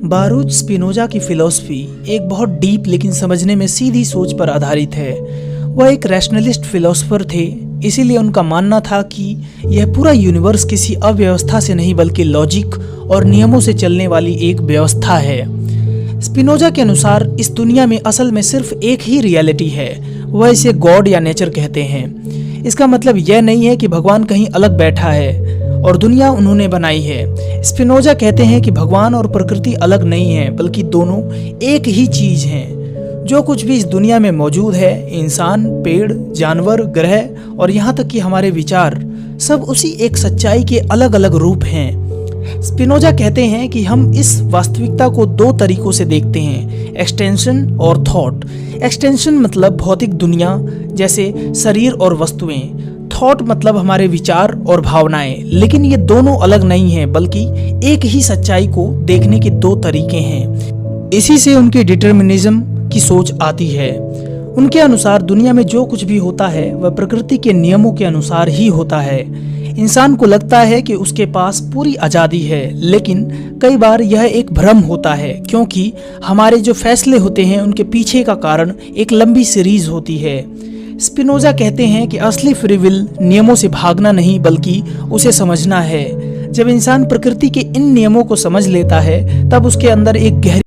बारूच Spinoza की philosophy एक बहुत डीप लेकिन समझने में सीधी सोच पर आधारित है। वह एक रैशनलिस्ट फिलोसोफर थे, इसीलिए उनका मानना था कि यह पूरा यूनिवर्स किसी अव्यवस्था से नहीं बल्कि लॉजिक और नियमों से चलने वाली एक व्यवस्था है। स्पिनोजा के अनुसार इस दुनिया में असल में सिर्फ एक ही रियलिटी है, वह इसे गॉड या नेचर कहते हैं। इसका मतलब यह नहीं है कि भगवान कहीं अलग बैठा है और दुनिया उन्होंने बनाई है। स्पिनोजा कहते हैं कि भगवान और प्रकृति अलग नहीं है बल्कि दोनों एक ही चीज हैं। जो कुछ भी इस दुनिया में मौजूद है, इंसान, पेड़, जानवर, ग्रह और यहाँ तक कि हमारे विचार, सब उसी एक सच्चाई के अलग अलग रूप हैं। स्पिनोजा कहते हैं कि हम इस वास्तविकता को दो तरीकों से देखते हैं, एक्सटेंशन और थॉट। एक्सटेंशन मतलब भौतिक दुनिया जैसे शरीर और वस्तुएं, थॉट मतलब हमारे विचार और भावनाएं। लेकिन ये दोनों अलग नहीं हैं बल्कि एक ही सच्चाई को देखने के दो तरीके हैं। इसी से उनकी डिटर्मिनिज्म की सोच आती है। उनके अनुसार दुनिया में जो कुछ भी होता है वह प्रकृति के नियमों के अनुसार ही होता है। इंसान को लगता है कि उसके पास पूरी आज़ादी है, लेकिन कई बार यह एक भ्रम होता है क्योंकि हमारे जो फैसले होते हैं उनके पीछे का कारण एक लंबी सीरीज होती है। स्पिनोजा कहते हैं कि असली फ्री विल नियमों से भागना नहीं बल्कि उसे समझना है। जब इंसान प्रकृति के इन नियमों को समझ लेता है तब उसके अंदर एक गहरी